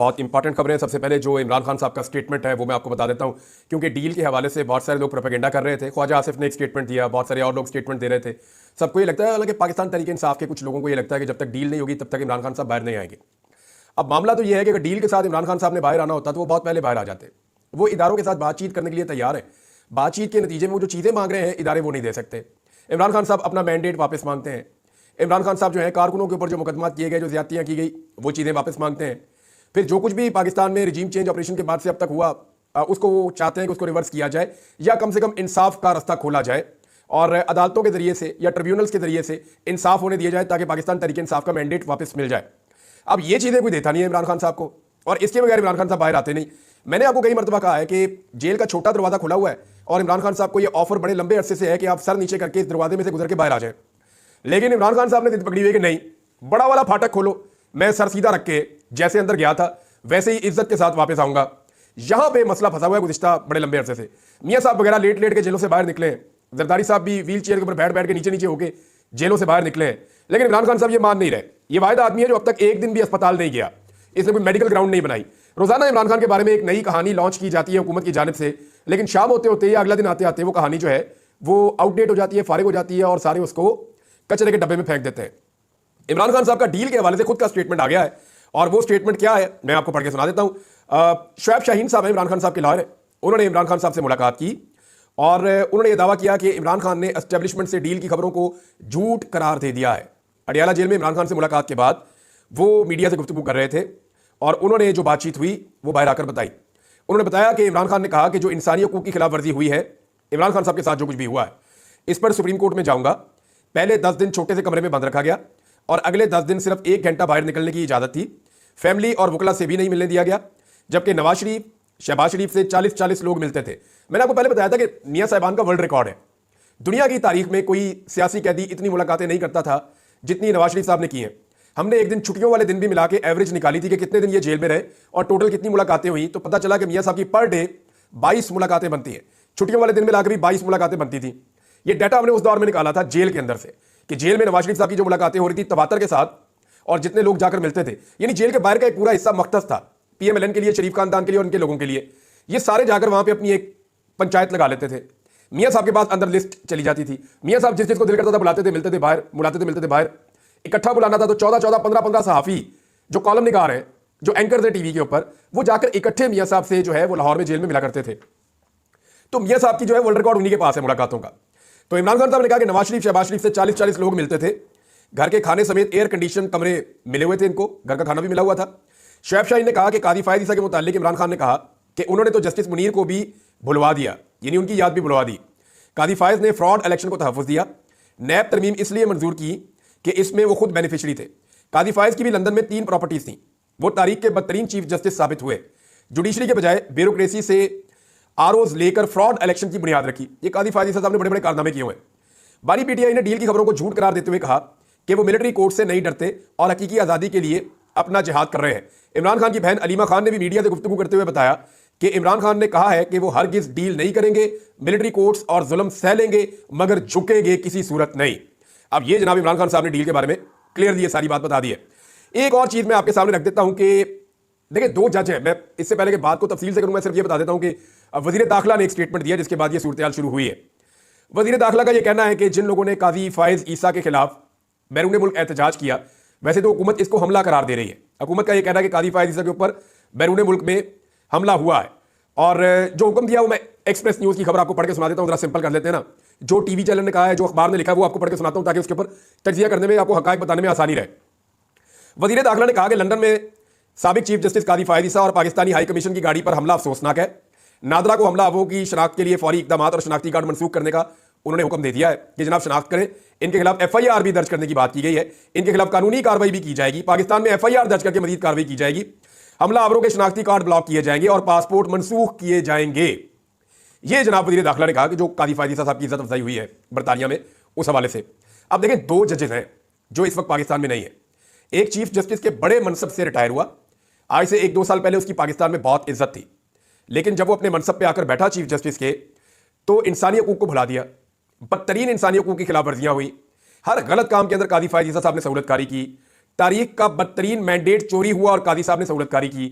बहुत इंपॉर्टेंट खबरें हैं। सबसे पहले जो इमरान खान साहब का स्टेटमेंट है वो मैं आपको बता देता हूं, क्योंकि डील के हवाले से बहुत सारे लोग प्रोपेगेंडा कर रहे थे। ख्वाजा आसिफ ने एक स्टेटमेंट दिया, बहुत सारे और लोग स्टेटमेंट दे रहे थे। सबको ये लगता है, हालांकि पाकिस्तान तहरीक इंसाफ के कुछ लोगों को ये लगता है कि जब तक डील नहीं होगी तब तक इमरान खान साहब बाहर नहीं आएंगे। अब मामला तो ये है कि अगर डील के साथ इमरान खान साहब ने बाहर आना होता तो वो बहुत पहले बाहर आ जाते। वो इदारों के साथ बातचीत करने के लिए तैयार है। बातचीत के नतीजे में वो जो चीज़ें मांग रहे हैं इदारे वो नहीं दे सकते। इमरान खान साहब अपना मैंडेट वापस मांगते हैं। इमरान खान साहब जो है कारकुनों के ऊपर जो मुकदमात किए गए, जो ज्यादतियाँ की गई, वो चीज़ें वापस मांगते हैं। फिर जो कुछ भी पाकिस्तान में रिजीम चेंज ऑपरेशन के बाद से अब तक हुआ, उसको वो चाहते हैं कि उसको रिवर्स किया जाए या कम से कम इंसाफ का रास्ता खोला जाए और अदालतों के जरिए से या ट्रिब्यूनल्स के जरिए से इंसाफ होने दिया जाए ताकि पाकिस्तान तहरीक इंसाफ का मैंडेट वापस मिल जाए। अब ये चीज़ें कोई देता नहीं है इमरान खान साहब को, और इसके बगैर इमरान खान साहब बाहर आते नहीं। मैंने आपको कई मरतबा कहा है कि जेल का छोटा दरवाजा खुला हुआ है और इमरान खान साहब को ये ऑफर बड़े लंबे अरसे से है कि आप सर नीचे करके इस दरवाजे में से गुजर के बाहर आ जाए। लेकिन इमरान खान साहब ने जिद पकड़ी हुई कि नहीं, बड़ा वाला फाटक खोलो, मैं सर सीधा रख के जैसे अंदर गया था वैसे ही इज्जत के साथ वापस आऊंगा। यहां पे मसला फंसा हुआ है गुज़िश्ता बड़े लंबे अरसे से। मियां साहब वगैरह लेट लेट के जेलों से बाहर निकले हैं। जरदारी साहब भी व्हील चेयर के ऊपर बैठ बैठ के नीचे नीचे होके जेलों से बाहर निकले हैं। लेकिन इमरान खान साहब ये मान नहीं रहे। ये वाहिद आदमी है जो अब तक एक दिन भी अस्पताल नहीं गया, इसने कोई मेडिकल ग्राउंड नहीं बनाई। रोजाना इमरान खान के बारे में एक नई कहानी लॉन्च की जाती है हुकूमत की जानिब से, लेकिन शाम होते होते या अगला दिन आते आते वो कहानी जो है वो आउटडेट हो जाती है, फारिग हो जाती है और सारे उसको कचरे के डब्बे में फेंक देते हैं। इमरान खान साहब का डील के हवाले से खुद का स्टेटमेंट आ गया है, और वो स्टेटमेंट क्या है मैं आपको पढ़ के सुना देता हूं। शुएब शाहीन साहब है इमरान खान साहब के लॉयर है। उन्होंने इमरान खान साहब से मुलाकात की और उन्होंने ये दावा किया कि इमरान खान ने एस्टेब्लिशमेंट से डील की खबरों को झूठ करार दे दिया है। अडियाला जेल में इमरान खान से मुलाकात के बाद वो मीडिया से गुफ्तगू कर रहे थे और उन्होंने जो बातचीत हुई वो बाहर आकर बताई। उन्होंने बताया कि इमरान खान ने कहा कि जो इंसानी हकूक की खिलाफ वर्जी हुई है इमरान खान साहब के साथ जो कुछ भी हुआ है इस पर सुप्रीम कोर्ट में जाऊंगा। पहले 10 दिन छोटे से कमरे में बंद रखा गया और अगले 10 दिन सिर्फ 1 घंटा बाहर निकलने की इजाजत थी। फैमिली और वकला से भी नहीं मिलने दिया गया, जबकि नवाज शरीफ, शहबाज शरीफ से 40-40 लोग मिलते थे। मैंने आपको पहले बताया था कि मियां साहिबान का वर्ल्ड रिकॉर्ड है। दुनिया की तारीख में कोई सियासी कैदी इतनी मुलाकातें नहीं करता था जितनी नवाज शरीफ साहब ने की हैं। हमने एक दिन छुट्टियों वाले दिन भी मिला के एवरेज निकाली थी कि कितने दिन ये जेल में रहे और टोटल कितनी मुलाकातें हुई, तो पता चला कि मियां साहब की पर डे 22 मुलाकातें बनती हैं। छुट्टियों वाले दिन में लाकर भी 22 मुलाकातें बनती थी। ये डाटा हमने उस दौर में निकाला था जेल के अंदर से कि जेल में नवाज शरीफ साहब की जो मुलाकातें हो रही थी तवातर के साथ और जितने लोग जाकर मिलते थे, यानी जेल के बाहर का एक पूरा हिस्सा मख्तस था पीएमएलएन के लिए, शरीफ खानदान के लिए और उनके लोगों के लिए। ये सारे जाकर वहां पे अपनी एक पंचायत लगा लेते थे। मियां साहब के पास अंदर लिस्ट चली जाती थी। मियां साहब जिस जिसको दिल करता था बुलाते थे, मिलते थे बाहर, बुलाते थे, मिलते थे बाहर। इकट्ठा बुलाना था तो 14-14, 15-15 सहाफी जो कॉलम निगार हैं, जो एंकर थे टीवी के ऊपर, वो जाकर इकट्ठे मियां साहब से जो है वो लाहौर में जेल में मिला करते थे। तो मियां साहब की जो है वर्ल्ड रिकॉर्ड उन्हीं के पास है मुलाकातों का। तो इमरान खान साहब ने कहा कि नवाज शरीफ, शहबाज शरीफ से 40-40 लोग मिलते थे। घर के खाने समेत एयर कंडीशन कमरे मिले हुए थे इनको, घर का खाना भी मिला हुआ था। शुएब शाहीन ने कहा कि कादी फायद ईसा के मुताल्लिक इमरान खान ने कहा कि उन्होंने तो जस्टिस मुनीर को भी भुलवा दिया, यानी उनकी याद भी भुलवा दी। कादी फायद ने फ्रॉड इलेक्शन को तहफ़्फ़ुज़ दिया। नैब तरमीम इसलिए मंजूर की कि इसमें वो खुद बेनिफिशरी थे। कादी फायद की भी लंदन में 3 प्रॉपर्टीज थी। वो तारीख के बदतरीन चीफ जस्टिस साबित हुए। जुडिशरी के बजाय ब्यूरोक्रेसी से आरओज लेकर फ्रॉड इलेक्शन की बुनियाद रखी। ये कादी फायद साहब ने बड़े बड़े कारनामे किए हुए। बानी पीटीआई ने डील की खबरों को झूठ करार देते हुए कहा कि वो मिलिट्री कोर्ट से नहीं डरते और हकीकी आज़ादी के लिए अपना जिहाद कर रहे हैं। इमरान खान की बहन अलीमा खान ने भी मीडिया से गुफ्तगू करते हुए बताया कि इमरान खान ने कहा है कि वो हरगिज डील नहीं करेंगे, मिलिट्री कोर्ट्स और जुल्म सह लेंगे मगर झुकेंगे किसी सूरत नहीं। अब ये जनाब इमरान खान साहब ने डील के बारे में क्लियरली सारी बात बता दी है। एक और चीज़ मैं आपके सामने रख देता हूं कि देखिए 2 जज हैं। मैं इससे पहले कि बात को तफसील से करूं, मैं सिर्फ ये बता देता हूं कि वजीर दाखिला ने एक स्टेटमेंट दिया जिसके बाद ये सूरत शुरू हुई है। वजीर दाखिला का ये कहना है कि जिन लोगों ने काजी फायज ईसा के खिलाफ बैरून मुल्क एहतजाज किया, वैसे तो हुकूमत इसको हमला करार दे रही है। हुकूमत का ये कहना है कि काजी फायज ईसा के ऊपर बैरून मुल्क में हमला हुआ है और जो हुक्म दिया वो मैं एक्सप्रेस न्यूज़ की खबर आपको पढ़ के सुना देता हूँ। जरा सिंपल कर लेते हैं ना, जो टीवी चैनल ने कहा है, जो अखबार ने लिखा है, वो आपको पढ़ के सुनाता हूँ ताकि उसके ऊपर तजिया करने में, आपको हकायक बताने में आसानी रहे। वजीर दाखिला ने कहा कि लंदन में साबिक चीफ जस्टिस कादी फायद ईसा और पाकिस्तानी हाई कमीशन की गाड़ी पर हमला अफसोसनाक है। नादरा को हमला अफवाहों की शनाख्त के लिए फौरी इकदाम और शनाख्ती कार्ड मनसूख करने का उन्होंने हुक्म दे दिया है कि जनाब शनाख्त करें। इनके खिलाफ एफआईआर भी दर्ज करने की बात की गई है। इनके खिलाफ कानूनी कार्रवाई भी की जाएगी। पाकिस्तान में एफआईआर दर्ज करके मजीद कार्रवाई की जाएगी। हमला आवरों के शनाख्ती कार्ड ब्लॉक किए जाएंगे और पासपोर्ट मनसूख किए जाएंगे। ये जनाब वजीर दाखिला ने कहा कि जो कादी फायद ईसा साहब की इज्जत अफजाई हुई है बरतानिया में, उस हवाले से। अब देखें 2 जजेस हैं जो इस वक्त पाकिस्तान में नहीं है। एक चीफ जस्टिस के बड़े मनसब से रिटायर हुआ, आज से 1-2 साल पहले उसकी पाकिस्तान में बहुत इज्जत थी, लेकिन जब वो अपने मनसब पे आकर बैठा चीफ जस्टिस के, तो इंसानी हकूक को भुला दिया। बदतरीन इंसानी हकूक की खिलाफ वर्जियां हुई। हर गलत काम के अंदर कादी फायद ईसा साहब ने सहूलतकारी की। तारीख का बदतरीन मैंडेट चोरी हुआ और कादी साहब ने सहूलतकारी की।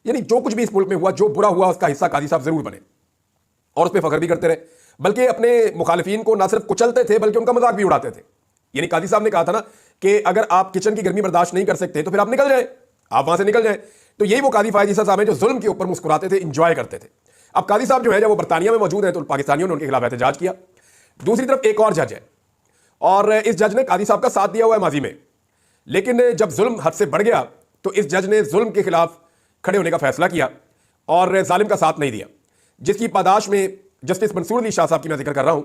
यानी जो कुछ भी इस मुल्क में हुआ, जो बुरा हुआ, उसका हिस्सा काजी साहब जरूर बने और उस पर फख्र भी करते रहे, बल्कि अपने मुखालिफिन को ना सिर्फ कुचलते थे बल्कि उनका मजाक भी उड़ाते थे। यानी काजी साहब ने कहा था ना कि अगर आप किचन की गर्मी बर्दाश्त नहीं कर सकते तो फिर आप निकल जाएं, आप वहां से निकल जाएं। तो यही वो काजी फायद ईसा साहब हैं जो जुल्म के ऊपर मुस्कुराते थे, इंजॉय करते थे। अब काजी साहब जो है जब वो बरतानिया में मौजूद हैं तो पाकिस्तानियों ने उनके खिलाफ एहतजाज किया। दूसरी तरफ एक और जज है और इस जज ने काजी साहब का साथ दिया हुआ है माजी में, लेकिन जब जुल्म हद से बढ़ गया तो इस जज ने जुल्म के खिलाफ खड़े होने का फैसला किया और जालिम का साथ नहीं दिया, जिसकी पादाश में जस्टिस मंसूर अली शाह साहब की मैं जिक्र कर रहा हूं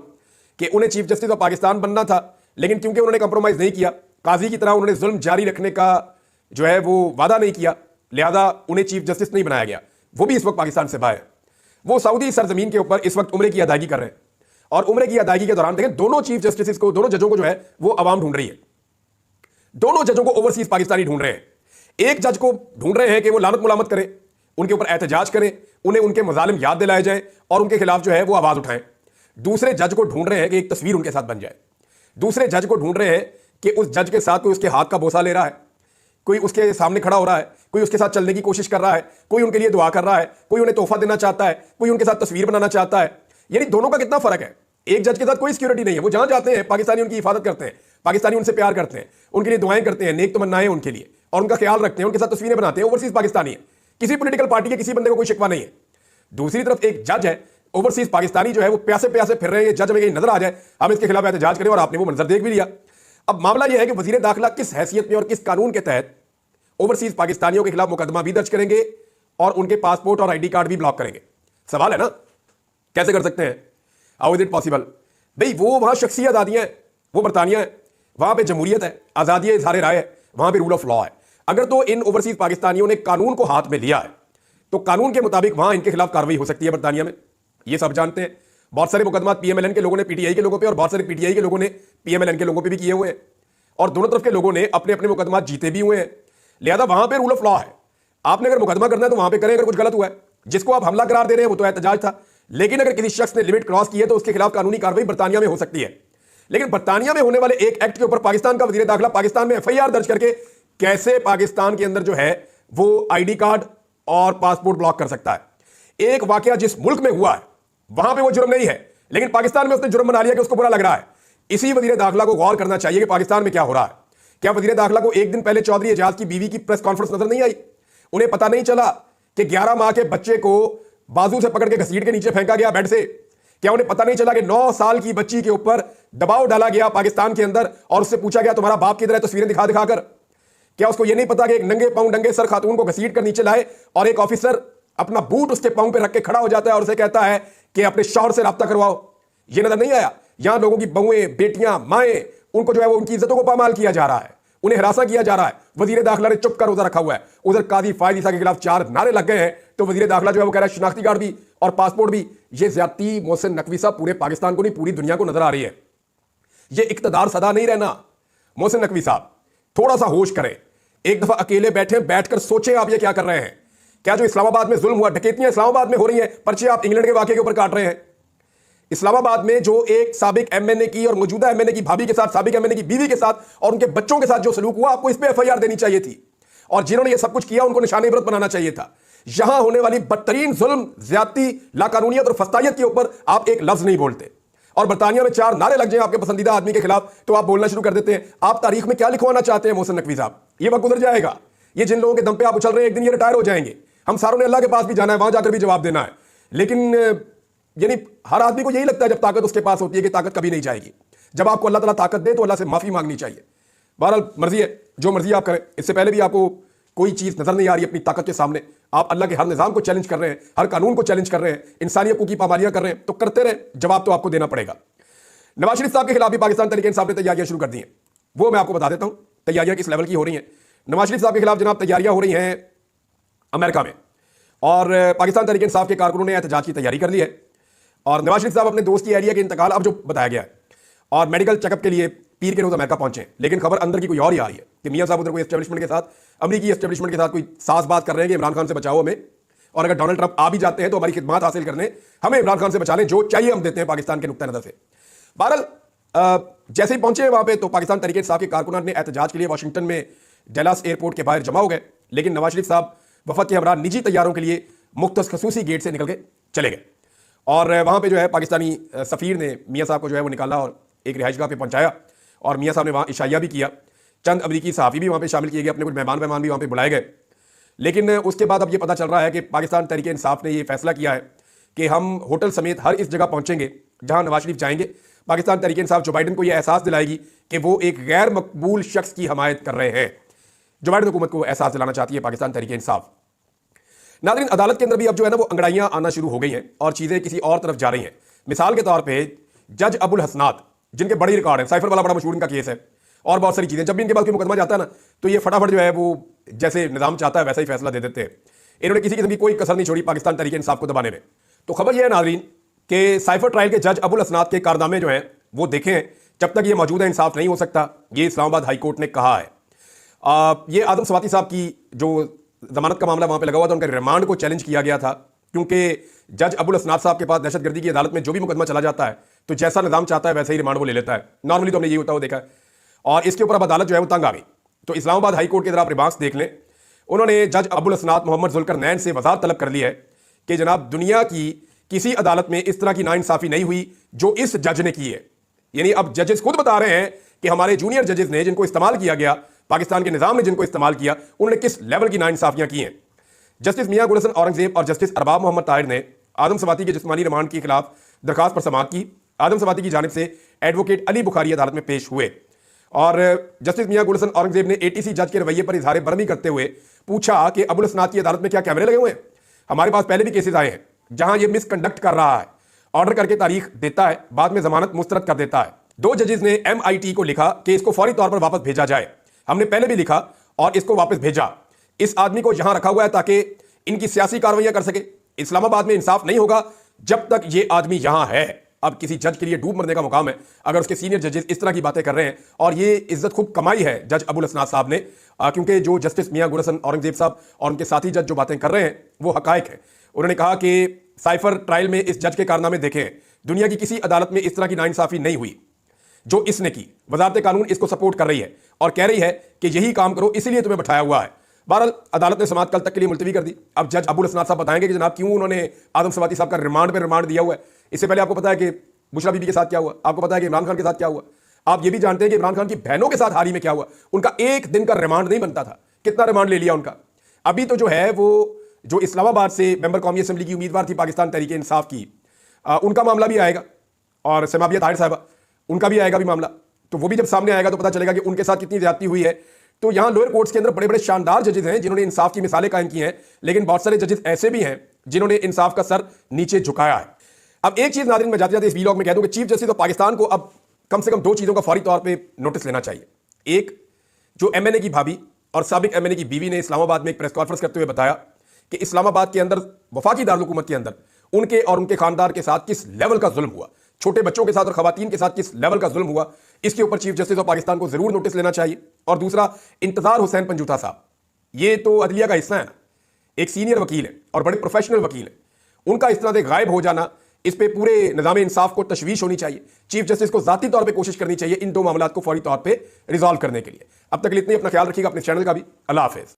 कि उन्हें चीफ जस्टिस ऑफ पाकिस्तान बनना था, लेकिन क्योंकि उन्होंने कंप्रोमाइज नहीं किया, काजी की तरह उन्होंने जुल्म जारी रखने का जो है वो वादा नहीं किया, लिहाजा उन्हें चीफ जस्टिस नहीं बनाया गया। वो भी इस वक्त पाकिस्तान से बाहर है। वो सऊदी सरजमीन के ऊपर इस वक्त उम्रे की अदायगी कर रहे हैं और उम्रे की अदायगी के दौरान देखें दोनों चीफ जस्टिस को, दोनों जजों को जो है वो अवाम ढूंढ रही है। दोनों जजों को ओवरसीज पाकिस्तानी ढूंढ रहे हैं। एक जज को ढूंढ रहे हैं कि वो लानत मुलामत करें, उनके ऊपर एहतजाज करें, उन्हें उनके मजालिम याद दिलाए जाए और उनके खिलाफ जो है वो आवाज उठाएं। दूसरे जज को ढूंढ रहे हैं कि एक तस्वीर उनके साथ बन जाए। दूसरे जज को ढूंढ रहे हैं कि उस जज के साथ कोई उसके हाथ का बोसा ले रहा है, कोई उसके सामने खड़ा हो रहा है, कोई उसके साथ चलने की कोशिश कर रहा है, कोई उनके लिए दुआ कर रहा है, कोई उन्हें तोहफा देना चाहता है, कोई उनके साथ तस्वीर बनाना चाहता है। यानी दोनों का कितना फर्क है। एक जज के साथ कोई सिक्योरिटी नहीं है, वो जहां जाते हैं पाकिस्तानी उनकी हिफाजत करते हैं, पाकिस्तानी उनसे प्यार करते हैं, उनके लिए दुआएं करते हैं, नेक तमन्नाएं उनके लिए और उनका ख्याल रखते हैं, उनके साथ तस्वीरें बनाते हैं। ओवरसीज पाकिस्तानी है, किसी पॉलिटिकल पार्टी के किसी बंदे को कोई शिकवा नहीं है। दूसरी तरफ एक जज है ओवरसीज पाकिस्तानी जो है वो प्यासे प्यासे फिर रहे हैं, जज में कहीं नजर आ जाए हम इसके खिलाफ एहतजाज करें, और आपने वो मंजर देख भी लिया। अब मामला यह है कि वजीर दाखिला किस हैसियत में और किस कानून के तहत ओवरसीज पाकिस्तानियों के खिलाफ मुकदमा भी दर्ज करेंगे और उनके पासपोर्ट और आईडी कार्ड भी ब्लॉक करेंगे। सवाल है ना, कैसे कर सकते हैं, हाउ इज इट पॉसिबल? भाई वो वहां शख्सी आजादियां हैं, वो बरतानिया है, वहां पे जमहूरियत है, आजादी है, इजहार राय है, वहां पे रूल ऑफ लॉ है। अगर तो इन ओवरसीज पाकिस्तानियों ने कानून को हाथ में लिया है तो कानून के मुताबिक वहां इनके खिलाफ कार्रवाई हो सकती है बरतानिया में, ये सब जानते हैं। बहुत सारे मुकदमा पीएमएलएन के लोगों ने पीटीआई के लोगों पे और बहुत सारे पीटीआई के लोगों ने पीएमएलएन के लोगों पे भी किए हुए हैं और दोनों तरफ के लोगों ने अपने अपने मुकदमा जीते भी हुए हैं। लिहाजा वहां पे रूल ऑफ लॉ है, आपने अगर मुकदमा करना है तो वहां पे करें। अगर कुछ गलत हुआ है, जिसको आप हमला करार दे रहे हैं वो तो एहतजाज था, लेकिन अगर किसी शख्स ने लिमिट क्रॉस की है तो उसके खिलाफ कानूनी कार्रवाई बरतानिया में हो सकती है। लेकिन बरतानिया में होने वाले एक एक्ट के ऊपर पाकिस्तान का वजीर दाखिला पाकिस्तान में एफआईआर दर्ज करके कैसे पाकिस्तान के अंदर जो है वो आईडी कार्ड और पासपोर्ट ब्लॉक कर सकता है? एक वाकया जिस मुल्क में हुआ है वहां पे वो जुर्म नहीं है, लेकिन पाकिस्तान में उसने जुर्म बना लिया कि उसको बुरा लग रहा है। इसी वजीर दाखिला को गौर करना चाहिए कि पाकिस्तान में क्या हो रहा है। क्या वजीर दाखिला को एक दिन पहले चौधरी एजाज की बीवी की प्रेस कॉन्फ्रेंस नजर नहीं आई? उन्हें पता नहीं चला कि 11 माह के बच्चे को बाजू से पकड़ के घसीट के नीचे फेंका गया बेड से? क्या उन्हें पता नहीं चला कि 9 साल की बच्ची के ऊपर दबाव डाला गया पाकिस्तान के अंदर और उससे पूछा गया तुम्हारा बाप किधर है, तस्वीरें दिखा दिखाकर? क्या उसको यह नहीं पता कि एक नंगे पांव नंगे सर खातून को घसीट कर नीचे लाए और एक ऑफिसर अपना बूट उसके पांव पे रख के खड़ा हो जाता है और उसे कहता है कि अपने शौहर से राब्ता करवाओ? यह नजर नहीं आया? यहां लोगों की बहुएं, बेटियां, माएं, उनको जो है वो उनकी इज्जतों को पामाल किया जा रहा है, उन्हें हरासा किया जा रहा है। वजीर दाखिला ने चुप कर रोजा रखा हुआ है। उधर काजी फायद ईसा के खिलाफ 4 नारे लग गए हैं तो वजीर दाखिला जो है वो कह रहा है शिनाख्ती कार्ड भी और पासपोर्ट भी। ये ज्यादती मोहसिन नकवी साहब पूरे पाकिस्तान को नहीं पूरी दुनिया को नजर आ रही है। ये इक्तदार सदा नहीं रहना। मोहसिन नकवी साहब थोड़ा सा होश करें, एक दफा अकेले बैठे, बैठकर सोचें आप ये क्या कर रहे हैं। क्या जो इस्लामाबाद में जुल्म हुआ, डकैतियां इस्लामाबाद में हो रही हैं, पर्चे आप इंग्लैंड के वाकये के ऊपर काट रहे हैं। इस्लामाबाद में जो एक साबिक एमएनए की और मौजूदा एमएनए की भाभी के साथ, साबिक एमएनए की बीवी के साथ और उनके बच्चों के साथ जो सलूक हुआ, आपको इस पे एफआईआर देनी चाहिए थी और जिन्होंने ये सब कुछ किया उनको निशाने इबरत बनाना चाहिए था। यहां होने वाली बदतरीन जुल्म, ज्यादती, लाकानूनियत और फस्तायत के ऊपर आप एक लफ्ज नहीं बोलते और बरतानिया में 4 नारे लग जाए आपके पसंदीदा आदमी के खिलाफ तो आप बोलना शुरू कर देते हैं। आप तारीख में क्या लिखवाना चाहते हैं मोहसिन नकवी साहब? ये वक्त गुजर जाएगा। ये जिन लोगों के दम पे आप उछल रहे हैं एक दिन ये रिटायर हो जाएंगे। हम सारों ने अल्लाह के पास भी जाना है, वहां जाकर भी जवाब देना है। लेकिन यानी हर आदमी को यही लगता है जब ताकत उसके पास होती है कि ताकत कभी नहीं जाएगी। जब आपको अल्लाह ताला ताकत दे तो अल्लाह से माफी मांगनी चाहिए। बहरहाल मर्जी है, जो मर्जी आप करें। इससे पहले भी आपको कोई चीज नजर नहीं आ रही अपनी ताकत के सामने, आप अल्लाह के हर निजाम को चैलेंज कर रहे हैं, हर कानून को चैलेंज कर रहे हैं, इंसानी हकूक की पाबंदियां कर रहे हैं, तो करते रहे, जवाब तो आपको देना पड़ेगा। नवाज शरीफ साहब के खिलाफ भी पाकिस्तान तहरीक इंसाफ ने तैयारियां शुरू कर दी हैं। वो मैं आपको बता देता हूं तैयारियां किस लेवल की हो रही हैं। नवाज शरीफ साहब के खिलाफ जनाब तैयारियां हो रही हैं अमेरिका में और पाकिस्तान तहरीक इंसाफ के कारकुनों ने एहतजाज की तैयारी कर ली है और नवाज शरीफ साहब अपने दोस्त की एरिया के इंतकाल अब जो बताया गया है और मेडिकल चेकअप के लिए पीर के रोज अमेरिका पहुंचे। लेकिन खबर अंदर की कोई और ही आ रही है कि मियां साहब उधर कोई एस्टेब्लिशमेंट के साथ, अमरीकी एस्टेब्लिशमेंट के साथ कोई साज बात कर रहे हैं कि इमरान खान से बचाओ हमें, और अगर डोनाल्ड ट्रंप आ भी जाते हैं तो हमारी खिदमत हासिल करने, हमें इमरान खान से बचा लें, जो चाहिए हम देते हैं पाकिस्तान के नुक्ता नजर से। बहरहाल जैसे ही पहुंचे वहां पे तो पाकिस्तान तहरीक इंसाफ के कारकुनान ने एहतजाज के लिए वाशिंगटन में डैलास एयरपोर्ट के बाहर जमा हो गए। लेकिन नवाज शरीफ साहब वफद के हमरा निजी तैयारों के लिए मुख्तस खसूसी गेट से निकल के चले गए और वहाँ पे जो है पाकिस्तानी सफ़ीर ने मियाँ साहब को जो है वो निकाला और एक रिहाइशगाह पे पहुँचाया और मियाँ साहब ने वहाँ इशाया भी किया। चंद अमरीकी सहाफ़ी भी वहाँ पे शामिल किए गए, अपने कुछ मेहमान भी वहाँ पे बुलाए गए। लेकिन उसके बाद अब ये पता चल रहा है कि पाकिस्तान तहरीक इंसाफ ने ये फैसला किया है कि हम होटल समेत हर इस जगह पहुँचेंगे जहाँ नवाज शरीफ जाएंगे। पाकिस्तान तहरीक इंसाफ जो बाइडन को यह एहसास दिलाएगी कि वो एक गैर मकबूल शख्स की हमायत कर रहे हैं। जो बाइडन हुकूमत को एहसास दिलाना चाहती है पाकिस्तान तहरीक इंसाफ। नाज़रीन, अदालत के अंदर भी अब जो है ना वो अंगड़ाइयाँ आना शुरू हो गई हैं और चीज़ें किसी और तरफ जा रही हैं। मिसाल के तौर पर जज अबुल हसनात, जिनके बड़े रिकॉर्ड हैं, साइफर वाला बड़ा मशहूर इनका केस है और बहुत सारी चीज़ें, जब भी इनके पास कोई मुकदमा जाता है ना तो ये फटाफट जो है वो जैसे निज़ाम चाहता है वैसा ही फैसला दे देते हैं। इन्होंने किसी किस्म की कोई कसर नहीं छोड़ी पाकिस्तान तहरीक इंसाफ को दबाने में। तो खबर यह है नाज़रीन कि साइफर ट्रायल के जज अबुल हसनात के कारनामे जो हैं वो देखें, जब तक ये मौजूदा इंसाफ नहीं हो सकता, ये इस्लामाबाद हाई कोर्ट ने कहा है। ये आदम सवाती साहब की जो जमानत का मामला वहाँ पे लगा हुआ था, उनका रिमांड को चैलेंज किया गया था क्योंकि जज अबुल हसनात साहब के पास दहशतगर्दी की अदालत में जो भी मुकदमा चला जाता है तो जैसा निज़ाम चाहता है वैसे ही रिमांड वो ले लेता है। नॉर्मली तो हमने ये होता हुआ देखा है और इसके ऊपर अब अदालत जो है वो तंग आ गई। तो इस्लामाबाद हाई कोर्ट के जरा आप रिमार्क्स देख लें। उन्होंने जज अबुल हसनात मोहम्मद जुल्करनैन से वजाहत तलब कर ली है कि जनाब दुनिया की किसी अदालत में इस तरह की नाइंसाफ़ी नहीं हुई जो इस जज ने की है। यानी अब जजेस खुद बता रहे हैं कि हमारे जूनियर जजेस ने जिनको इस्तेमाल किया गया, पाकिस्तान के निज़ाम ने जिनको इस्तेमाल किया, उन्होंने किस लेवल की नाइंसाफ़ियाँ की हैं। जस्टिस मियां गुलशन औरंगजेब और जस्टिस अरबाब मोहम्मद ताहिर ने आदम सवाती के जिस्मानी रिमांड के खिलाफ दरखास्त पर समाअत की। आदम सवाती की जानिब से एडवोकेट अली बुखारी अदालत में पेश हुए और जस्टिस मियां गुलशन औरंगजेब ने एटीसी जज के रवैये पर इजहार बरहमी करते हुए पूछा कि अबुल हसनात की अदालत में क्या कैमरे लगे हुए हैं? हमारे पास पहले भी केसेस आए हैं जहां ये मिसकंडक्ट कर रहा है, ऑर्डर करके तारीख देता है, बाद में जमानत मुस्तरद कर देता है। 2 जजेस ने MIT को लिखा कि इसको फौरी तौर पर वापस भेजा जाए। हमने पहले भी लिखा और इसको वापस भेजा। इस आदमी को यहां रखा हुआ है ताकि इनकी सियासी कार्रवाइयां कर सके। इस्लामाबाद में इंसाफ नहीं होगा जब तक ये आदमी यहां है। अब किसी जज के लिए डूब मरने का मुकाम है अगर उसके सीनियर जजेस इस तरह की बातें कर रहे हैं, और ये इज्जत खूब कमाई है जज अबुल हसनात साहब ने, क्योंकि जो जस्टिस मियां गुलशन औरंगजेब साहब और उनके साथी जज जो बातें कर रहे हैं वो हकायक है। उन्होंने कहा कि साइफर ट्रायल में इस जज के कारनामे देखें, दुनिया की किसी अदालत में इस तरह की नाइंसाफी नहीं हुई जो इसने की। वजारत कानून इसको सपोर्ट कर रही है और कह रही है कि यही काम करो, इसीलिए तुम्हें बैठाया हुआ है। बहरहाल अदालत ने समाअत कल तक के लिए मुलतवी कर दी। अब जज अबुल हसनात साहब बताएंगे कि जनाब क्यों उन्होंने आदम सवाती साहब का रिमांड पे रिमांड दिया हुआ है। इससे पहले आपको पता है कि बुशरा बीबी के साथ क्या हुआ, आपको पता है कि इमरान खान के साथ क्या हुआ, आप ये भी जानते हैं कि इमरान खान की बहनों के साथ हाल ही में क्या हुआ। उनका एक दिन का रिमांड नहीं बनता था, कितना रिमांड ले लिया उनका। अभी तो जो है वो जो इस्लामाबाद से मेंबर कौमी असम्बली की उम्मीदवार थी पाकिस्तान तहरीक इंसाफ की, उनका मामला भी आएगा और समाबिया ताहिर साहबा उनका भी आएगा भी मामला। तो वो भी जब सामने आएगा तो पता चलेगा कि उनके साथ कितनी ज्यादती हुई है। तो यहाँ लोअर कोर्ट्स के अंदर बड़े बड़े शानदार जजेस हैं जिन्होंने इंसाफ की मिसालें कायम की हैं, लेकिन बहुत सारे जजेस ऐसे भी हैं जिन्होंने इंसाफ का सर नीचे झुकाया है। अब एक चीज नाज़रीन मैं जाते जाते इस वीलॉग में कह दूं कि चीफ जस्टिस ऑफ पाकिस्तान को अब कम से कम 2 चीजों का फौरी तौर पे नोटिस लेना चाहिए। एक, जो MNA की भाभी और साबिक MNA की बीवी ने इस्लामाबाद में एक प्रेस कॉन्फ्रेंस करते हुए बताया कि इस्लामाबाद के अंदर वफाकी दारुल-हुकूमत के अंदर उनके और उनके खानदान के साथ किस लेवल का जुल्म हुआ, छोटे बच्चों के साथ और खवातीन के साथ किस लेवल का जुल्म हुआ, इसके ऊपर चीफ जस्टिस ऑफ पाकिस्तान को जरूर नोटिस लेना चाहिए। और दूसरा, इंतजार हुसैन पंजूथा साहब, ये तो अदलिया का हिस्सा है ना, एक सीनियर वकील है और बड़े प्रोफेशनल वकील है, उनका इस तरह से गायब हो जाना, इस पे पूरे निज़ाम इंसाफ को तशवीश होनी चाहिए। चीफ जस्टिस को ज़ाती तौर पे कोशिश करनी चाहिए इन 2 मामलात को फौरी तौर पे रिजॉल्व करने के लिए। अब तक इतनी, अपना ख्याल रखिएगा, अपने चैनल का भी। अल्लाह हाफिज़।